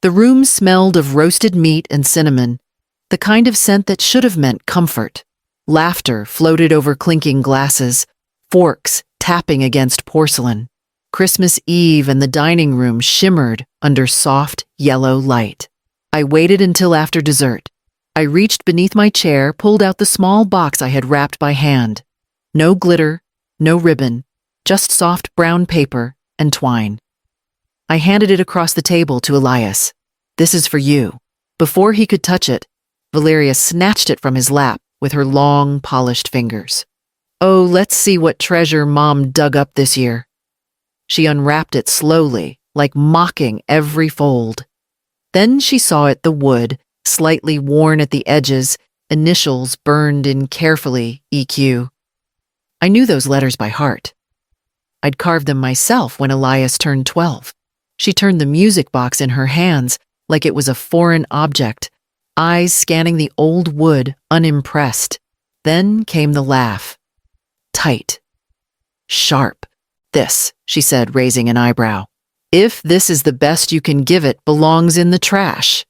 The room smelled of roasted meat and cinnamon, the kind of scent that should have meant comfort. Laughter floated over clinking glasses, forks tapping against porcelain. Christmas Eve and the dining room shimmered under soft, yellow light. I waited until after dessert. I reached beneath my chair, pulled out the small box I had wrapped by hand. No glitter, no ribbon, just soft brown paper and twine. I handed it across the table to Elias. "This is for you." Before he could touch it, Valeria snatched it from his lap with her long, polished fingers. "Oh, let's see what treasure Mom dug up this year." She unwrapped it slowly, like mocking every fold. Then she saw it, the wood, slightly worn at the edges, initials burned in carefully, EQ. I knew those letters by heart. I'd carved them myself when Elias turned 12. She turned the music box in her hands like it was a foreign object, eyes scanning the old wood, unimpressed. Then came the laugh. Tight. Sharp. "This," she said, raising an eyebrow. "If this is the best you can give it, belongs in the trash."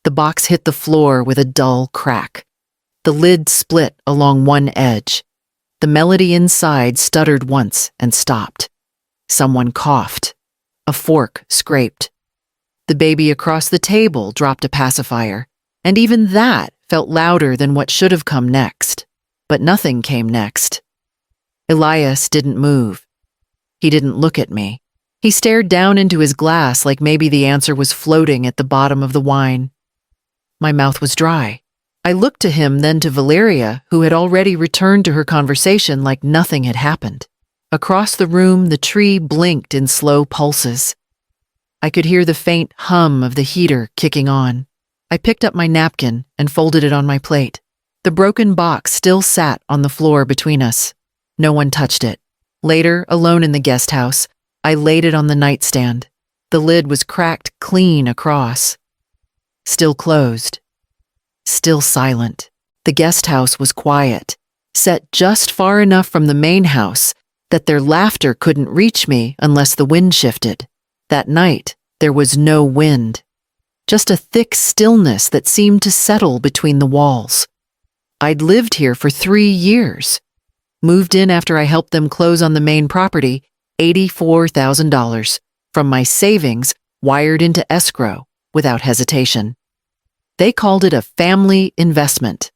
The box hit the floor with a dull crack. The lid split along one edge. The melody inside stuttered once and stopped. Someone coughed. A fork scraped. The baby across the table dropped a pacifier, and even that felt louder than what should have come next. But nothing came next. Elias didn't move. He didn't look at me. He stared down into his glass like maybe the answer was floating at the bottom of the wine. My mouth was dry. I looked to him, then to Valeria, who had already returned to her conversation like nothing had happened. Across the room, the tree blinked in slow pulses. I could hear the faint hum of the heater kicking on. I picked up my napkin and folded it on my plate. The broken box still sat on the floor between us. No one touched it. Later, alone in the guest house, I laid it on the nightstand. The lid was cracked clean across. Still closed. Still silent. The guest house was quiet, set just far enough from the main house that their laughter couldn't reach me unless the wind shifted. That night, there was no wind. Just a thick stillness that seemed to settle between the walls. I'd lived here for 3 years. Moved in after I helped them close on the main property, $84,000 from my savings wired into escrow without hesitation. They called it a family investment.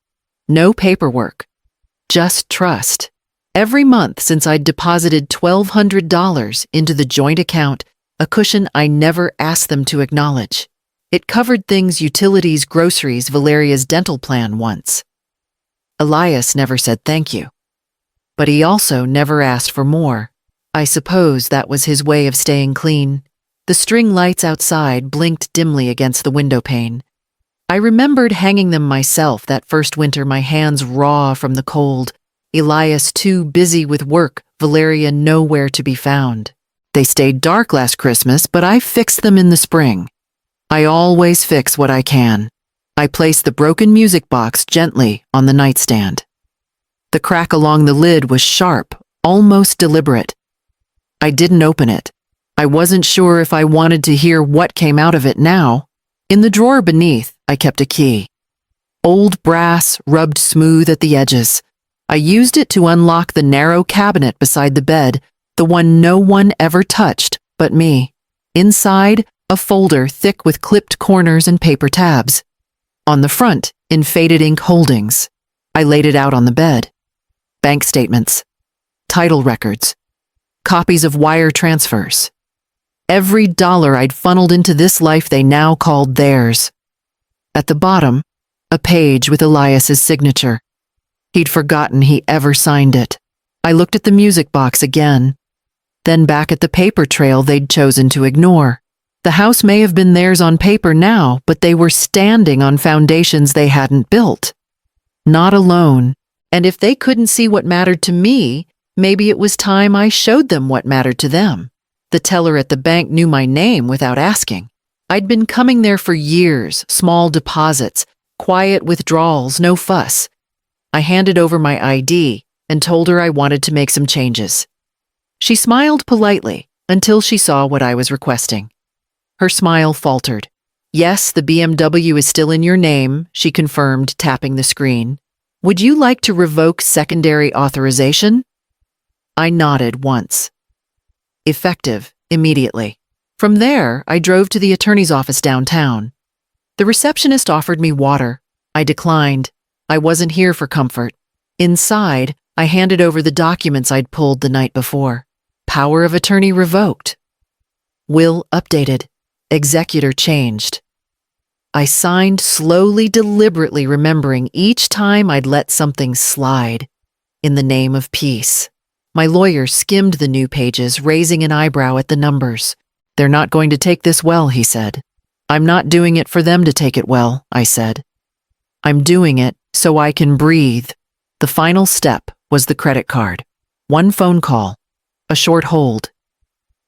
No paperwork, just trust. Every month since I'd deposited $1,200 into the joint account, a cushion I never asked them to acknowledge. It covered things: utilities, groceries, Valeria's dental plan once. Elias never said thank you. But he also never asked for more. I suppose that was his way of staying clean. The string lights outside blinked dimly against the window pane. I remembered hanging them myself that first winter, my hands raw from the cold. Elias too busy with work, Valeria nowhere to be found. They stayed dark last Christmas, but I fixed them in the spring. I always fix what I can. I placed the broken music box gently on the nightstand. The crack along the lid was sharp, almost deliberate. I didn't open it. I wasn't sure if I wanted to hear what came out of it now. In the drawer beneath, I kept a key. Old brass, rubbed smooth at the edges. I used it to unlock the narrow cabinet beside the bed, the one no one ever touched but me. Inside, a folder thick with clipped corners and paper tabs. On the front, in faded ink holdings. I laid it out on the bed. Bank statements, title records, copies of wire transfers. Every dollar I'd funneled into this life they now called theirs. At the bottom, a page with Elias's signature. He'd forgotten he ever signed it. I looked at the music box again, then back at the paper trail they'd chosen to ignore. The house may have been theirs on paper now, but they were standing on foundations they hadn't built. Not alone. And if they couldn't see what mattered to me, maybe it was time I showed them what mattered to them. The teller at the bank knew my name without asking. I'd been coming there for years, small deposits, quiet withdrawals, no fuss. I handed over my ID and told her I wanted to make some changes. She smiled politely until she saw what I was requesting. Her smile faltered. Yes, the BMW is still in your name, she confirmed, tapping the screen. Would you like to revoke secondary authorization? I nodded once. Effective, immediately. From there, I drove to the attorney's office downtown. The receptionist offered me water. I declined. I wasn't here for comfort. Inside, I handed over the documents I'd pulled the night before. Power of attorney revoked. Will updated. Executor changed. I signed slowly, deliberately remembering each time I'd let something slide. In the name of peace. My lawyer skimmed the new pages, raising an eyebrow at the numbers. They're not going to take this well, he said. I'm not doing it for them to take it well, I said. I'm doing it so I can breathe. The final step was the credit card. One phone call. A short hold.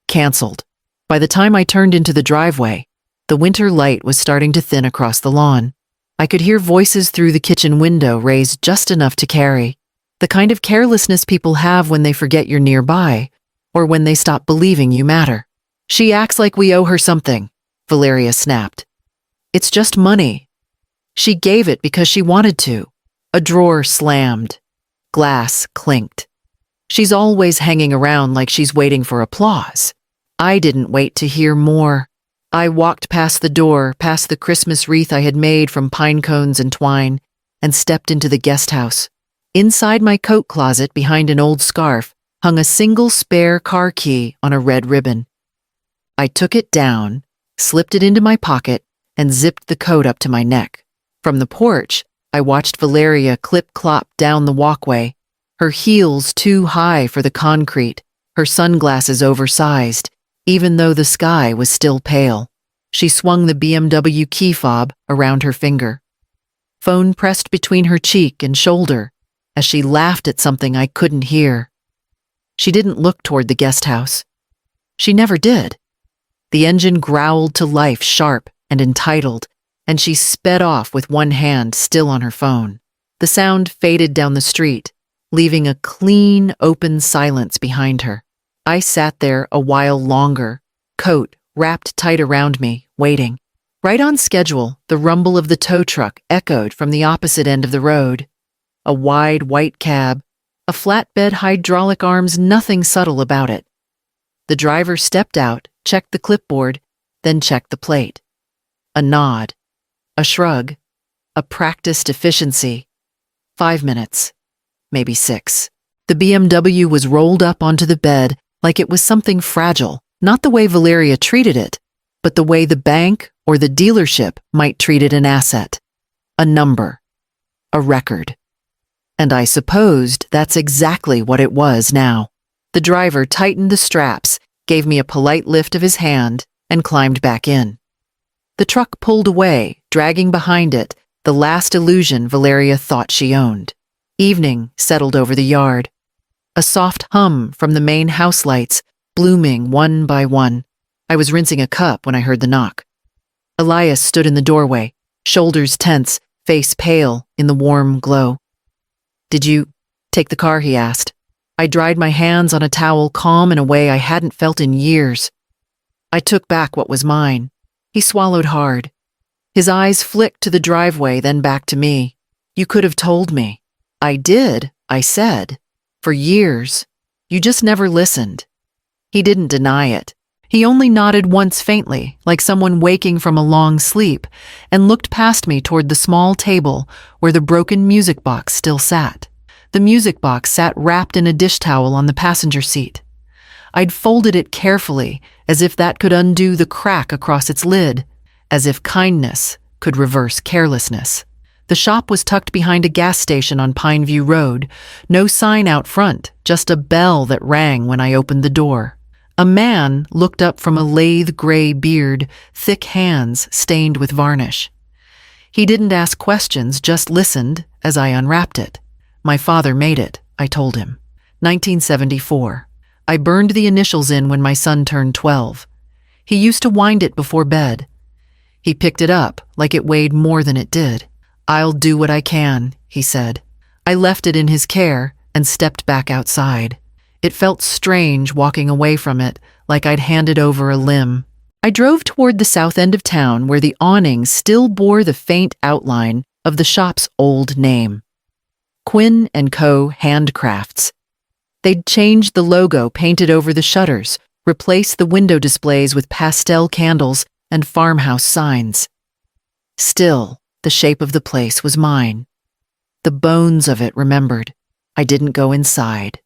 Canceled. By the time I turned into the driveway, the winter light was starting to thin across the lawn. I could hear voices through the kitchen window raised just enough to carry. The kind of carelessness people have when they forget you're nearby, or when they stop believing you matter. She acts like we owe her something, Valeria snapped. It's just money. She gave it because she wanted to. A drawer slammed. Glass clinked. She's always hanging around like she's waiting for applause. I didn't wait to hear more. I walked past the door, past the Christmas wreath I had made from pine cones and twine, and stepped into the guest house. Inside my coat closet, behind an old scarf, hung a single spare car key on a red ribbon. I took it down, slipped it into my pocket, and zipped the coat up to my neck. From the porch, I watched Valeria clip-clop down the walkway, her heels too high for the concrete, her sunglasses oversized, even though the sky was still pale. She swung the BMW key fob around her finger. Phone pressed between her cheek and shoulder as she laughed at something I couldn't hear. She didn't look toward the guest house. She never did. The engine growled to life, sharp and entitled, and she sped off with one hand still on her phone. The sound faded down the street, leaving a clean, open silence behind her. I sat there a while longer, coat wrapped tight around me, waiting. Right on schedule, the rumble of the tow truck echoed from the opposite end of the road. A wide white cab, a flatbed hydraulic arms, nothing subtle about it. The driver stepped out, checked the clipboard, then checked the plate. A nod, a shrug, a practiced efficiency. 5 minutes, maybe 6. The BMW was rolled up onto the bed like it was something fragile, not the way Valeria treated it, but the way the bank or the dealership might treat it an asset. A number. A record. And I supposed that's exactly what it was now. The driver tightened the straps, gave me a polite lift of his hand, and climbed back in. The truck pulled away, dragging behind it the last illusion Valeria thought she owned. Evening settled over the yard. A soft hum from the main house lights, blooming one by one. I was rinsing a cup when I heard the knock. Elias stood in the doorway, shoulders tense, face pale in the warm glow. Did you take the car? He asked. I dried my hands on a towel, calm in a way I hadn't felt in years. I took back what was mine. He swallowed hard. His eyes flicked to the driveway, then back to me. You could have told me. I did, I said. For years. You just never listened. He didn't deny it. He only nodded once faintly, like someone waking from a long sleep, and looked past me toward the small table where the broken music box still sat. The music box sat wrapped in a dish towel on the passenger seat. I'd folded it carefully, as if that could undo the crack across its lid, as if kindness could reverse carelessness. The shop was tucked behind a gas station on Pineview Road. No sign out front, just a bell that rang when I opened the door. A man looked up from a lathe gray beard, thick hands stained with varnish. He didn't ask questions, just listened as I unwrapped it. My father made it, I told him. 1974. I burned the initials in when my son turned 12. He used to wind it before bed. He picked it up like it weighed more than it did. I'll do what I can, he said. I left it in his care and stepped back outside. It felt strange walking away from it, like I'd handed over a limb. I drove toward the south end of town where the awning still bore the faint outline of the shop's old name. Quinn & Co. Handcrafts. They'd changed the logo painted over the shutters, replaced the window displays with pastel candles and farmhouse signs. Still, the shape of the place was mine. The bones of it remembered. I didn't go inside.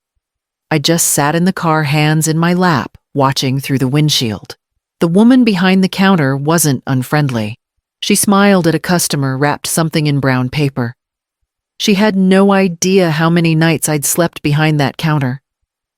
I just sat in the car, hands in my lap, watching through the windshield. The woman behind the counter wasn't unfriendly. She smiled at a customer wrapped something in brown paper. She had no idea how many nights I'd slept behind that counter,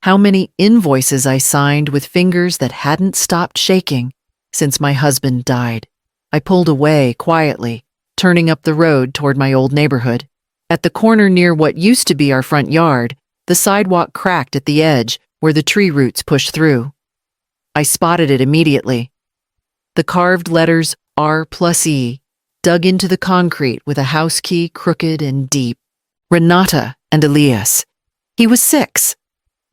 how many invoices I signed with fingers that hadn't stopped shaking since my husband died. I pulled away quietly, turning up the road toward my old neighborhood. At the corner near what used to be our front yard, the sidewalk cracked at the edge where the tree roots pushed through. I spotted it immediately. The carved letters R+E dug into the concrete with a house key crooked and deep. Renata and Elias. He was 6.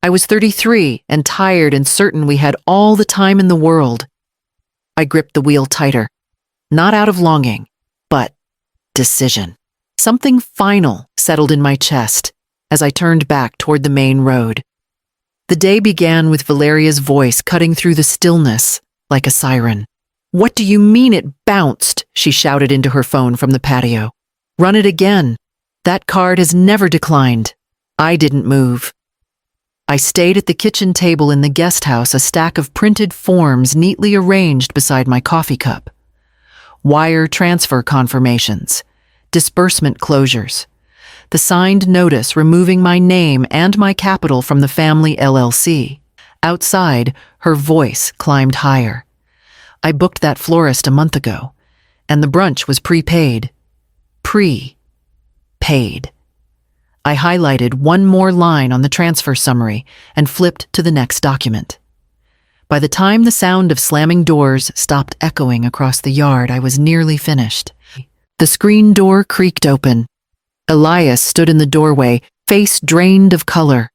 I was 33 and tired and certain we had all the time in the world. I gripped the wheel tighter, not out of longing, but decision. Something final settled in my chest as I turned back toward the main road. The day began with Valeria's voice cutting through the stillness like a siren. "What do you mean it bounced?" she shouted into her phone from the patio. "Run it again. That card has never declined." I didn't move. I stayed at the kitchen table in the guest house, a stack of printed forms neatly arranged beside my coffee cup. Wire transfer confirmations, disbursement closures, the signed notice removing my name and my capital from the family LLC. Outside, her voice climbed higher. "I booked that florist a month ago, and the brunch was prepaid." Paid. I highlighted one more line on the transfer summary and flipped to the next document. By the time the sound of slamming doors stopped echoing across the yard, I was nearly finished. The screen door creaked open. Elias stood in the doorway, face drained of color.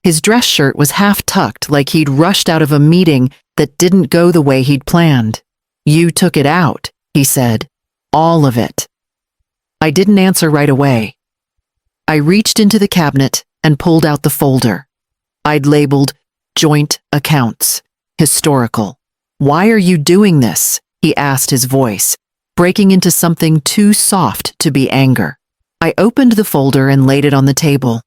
His dress shirt was half-tucked, like he'd rushed out of a meeting that didn't go the way he'd planned. "You took it out," he said. "All of it." I didn't answer right away. I reached into the cabinet and pulled out the folder. I'd labeled Joint Accounts, Historical. "Why are you doing this?" he asked, his voice breaking into something too soft to be anger. I opened the folder and laid it on the table.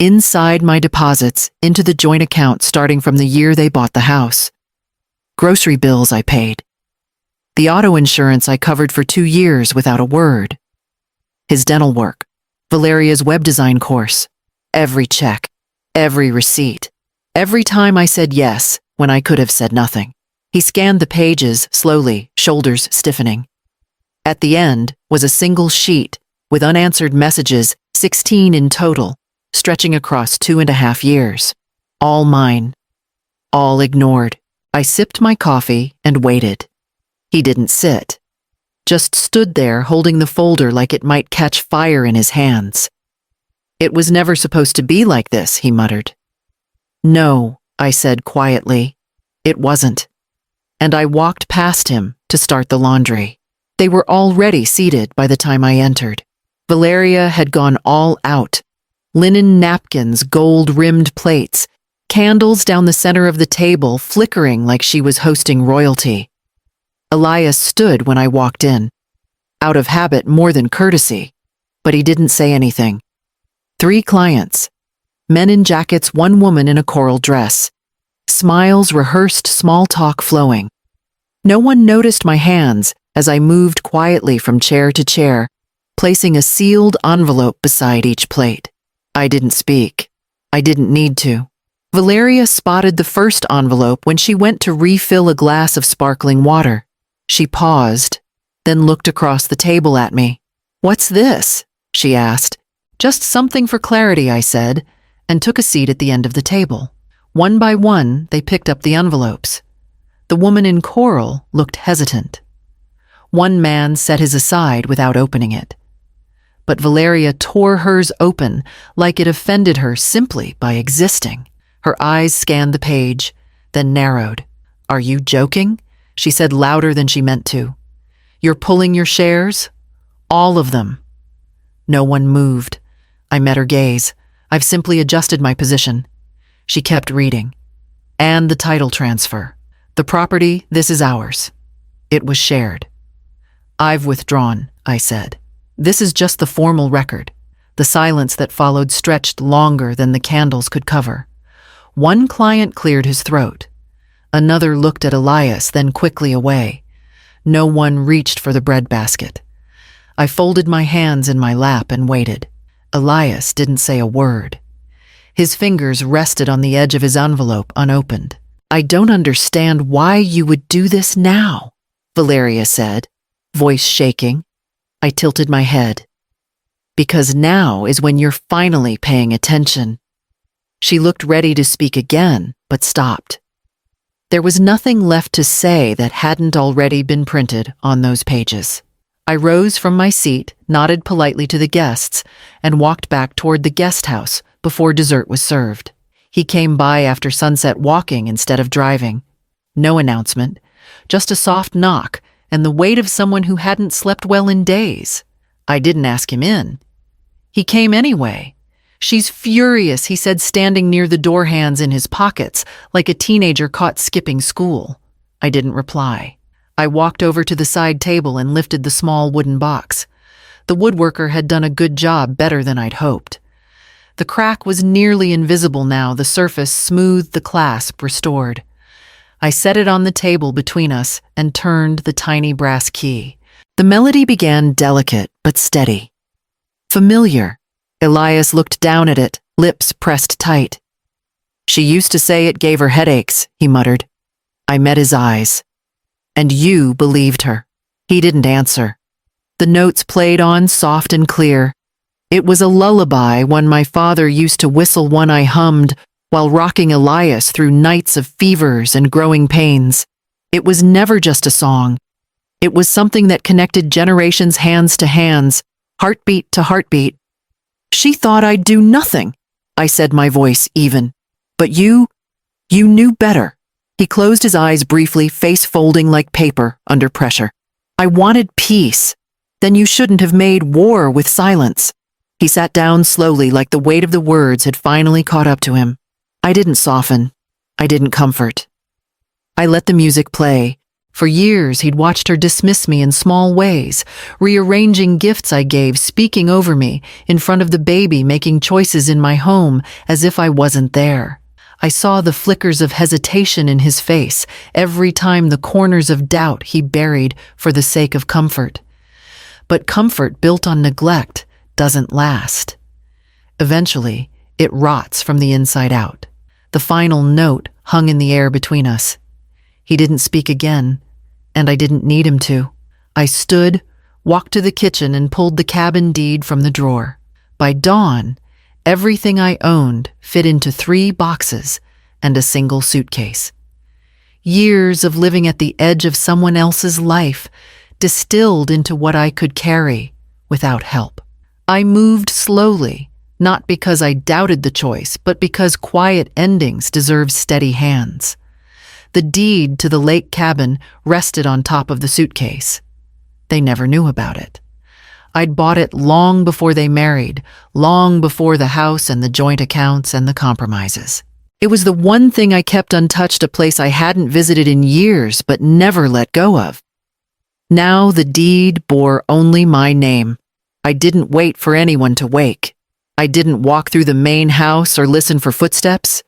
Inside, my deposits into the joint account starting from the year they bought the house. Grocery bills I paid. The auto insurance I covered for 2 years without a word. His dental work. Valeria's web design course. Every check. Every receipt. Every time I said yes when I could have said nothing. He scanned the pages slowly, shoulders stiffening. At the end was a single sheet with unanswered messages, 16 in total, stretching across 2.5 years. All mine. All ignored. I sipped my coffee and waited. He didn't sit. Just stood there holding the folder like it might catch fire in his hands. "It was never supposed to be like this," he muttered. "No," I said quietly. "It wasn't." And I walked past him to start the laundry. They were already seated by the time I entered. Valeria had gone all out. Linen napkins, gold-rimmed plates, candles down the center of the table flickering like she was hosting royalty. Elias stood when I walked in, out of habit more than courtesy, but he didn't say anything. 3 clients, men in jackets, 1 woman in a coral dress. Smiles, rehearsed small talk flowing. No one noticed my hands as I moved quietly from chair to chair, placing a sealed envelope beside each plate. I didn't speak. I didn't need to. Valeria spotted the first envelope when she went to refill a glass of sparkling water. She paused, then looked across the table at me. "What's this?" she asked. "Just something for clarity," I said, and took a seat at the end of the table. One by one, they picked up the envelopes. The woman in coral looked hesitant. One man set his aside without opening it. But Valeria tore hers open like it offended her simply by existing. Her eyes scanned the page, then narrowed. "Are you joking?" She said louder than she meant to. "You're pulling your shares? All of them." No one moved. I met her gaze. "I've simply adjusted my position." She kept reading. "And the title transfer. The property, this is ours." It was shared. "I've withdrawn," I said. "This is just the formal record." The silence that followed stretched longer than the candles could cover. One client cleared his throat. Another looked at Elias, then quickly away. No one reached for the breadbasket. I folded my hands in my lap and waited. Elias didn't say a word. His fingers rested on the edge of his envelope, unopened. "I don't understand why you would do this now," Valeria said, voice shaking. I tilted my head. "Because now is when you're finally paying attention." She looked ready to speak again, but stopped. There was nothing left to say that hadn't already been printed on those pages. I rose from my seat, nodded politely to the guests, and walked back toward the guest house before dessert was served. He came by after sunset walking instead of driving. No announcement, just a soft knock and the weight of someone who hadn't slept well in days. I didn't ask him in. He came anyway. "She's furious," he said, standing near the door, hands in his pockets, like a teenager caught skipping school. I didn't reply. I walked over to the side table and lifted the small wooden box. The woodworker had done a good job, better than I'd hoped. The crack was nearly invisible now, the surface smooth, the clasp restored. I set it on the table between us and turned the tiny brass key. The melody began delicate but steady. Familiar. Elias looked down at it, lips pressed tight. "She used to say it gave her headaches," he muttered. I met his eyes. "And you believed her." He didn't answer. The notes played on, soft and clear. It was a lullaby, one my father used to whistle, one I hummed while rocking Elias through nights of fevers and growing pains. It was never just a song. It was something that connected generations, hands to hands, heartbeat to heartbeat. "She thought I'd do nothing," I said, my voice even. "But you knew better." He closed his eyes briefly, face folding like paper under pressure. "I wanted peace. Then you shouldn't have made war with silence." He sat down slowly, like the weight of the words had finally caught up to him. I didn't soften. I didn't comfort. I let the music play. For years, he'd watched her dismiss me in small ways, rearranging gifts I gave, speaking over me, in front of the baby, making choices in my home as if I wasn't there. I saw the flickers of hesitation in his face every time, the corners of doubt he buried for the sake of comfort. But comfort built on neglect doesn't last. Eventually, it rots from the inside out. The final note hung in the air between us. He didn't speak again, and I didn't need him to. I stood, walked to the kitchen, and pulled the cabin deed from the drawer. By dawn, everything I owned fit into 3 boxes and a single suitcase. Years of living at the edge of someone else's life, distilled into what I could carry without help. I moved slowly, not because I doubted the choice, but because quiet endings deserve steady hands. The deed to the lake cabin rested on top of the suitcase. They never knew about it. I'd bought it long before they married, long before the house and the joint accounts and the compromises. It was the one thing I kept untouched, a place I hadn't visited in years but never let go of. Now the deed bore only my name. I didn't wait for anyone to wake. I didn't walk through the main house or listen for footsteps.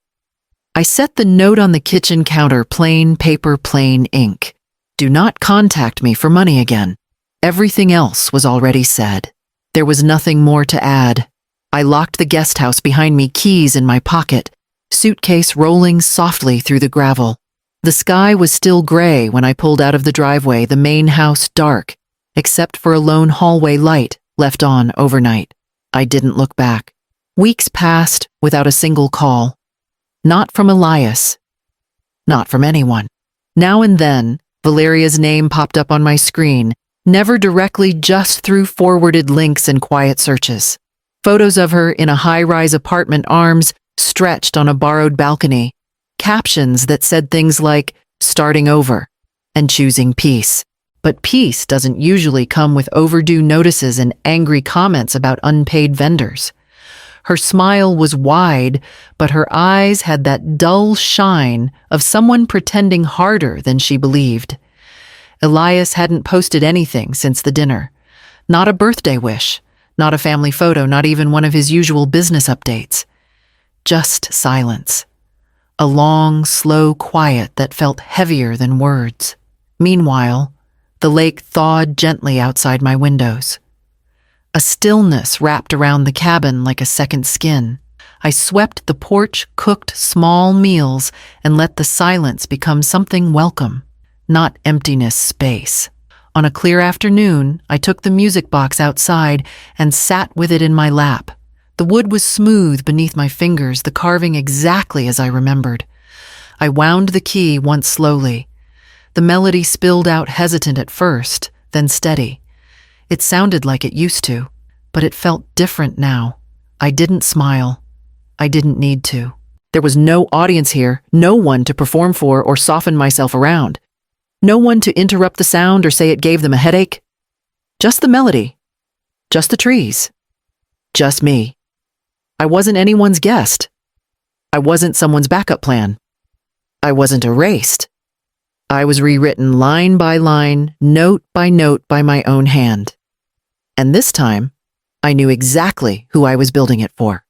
I set the note on the kitchen counter, plain paper, plain ink. Do not contact me for money again. Everything else was already said. There was nothing more to add. I locked the guest house behind me, keys in my pocket, suitcase rolling softly through the gravel. The sky was still gray when I pulled out of the driveway, the main house dark, except for a lone hallway light left on overnight. I didn't look back. Weeks passed without a single call. Not from Elias. Not from anyone. Now and then, Valeria's name popped up on my screen, never directly, just through forwarded links and quiet searches. Photos of her in a high-rise apartment, arms stretched on a borrowed balcony. Captions that said things like, "starting over," and choosing peace. But peace doesn't usually come with overdue notices and angry comments about unpaid vendors. Her smile was wide, but her eyes had that dull shine of someone pretending harder than she believed. Elias hadn't posted anything since the dinner. Not a birthday wish, not a family photo, not even one of his usual business updates. Just silence. A long, slow quiet that felt heavier than words. Meanwhile, the lake thawed gently outside my windows. A stillness wrapped around the cabin like a second skin. I swept the porch, cooked small meals, and let the silence become something welcome, not emptiness, space. On a clear afternoon, I took the music box outside and sat with it in my lap. The wood was smooth beneath my fingers, the carving exactly as I remembered. I wound the key once slowly. The melody spilled out hesitant at first, then steady. It sounded like it used to, but it felt different now. I didn't smile. I didn't need to. There was no audience here, no one to perform for or soften myself around. No one to interrupt the sound or say it gave them a headache. Just the melody. Just the trees. Just me. I wasn't anyone's guest. I wasn't someone's backup plan. I wasn't erased. I was rewritten line by line, note by note by my own hand. And this time, I knew exactly who I was building it for.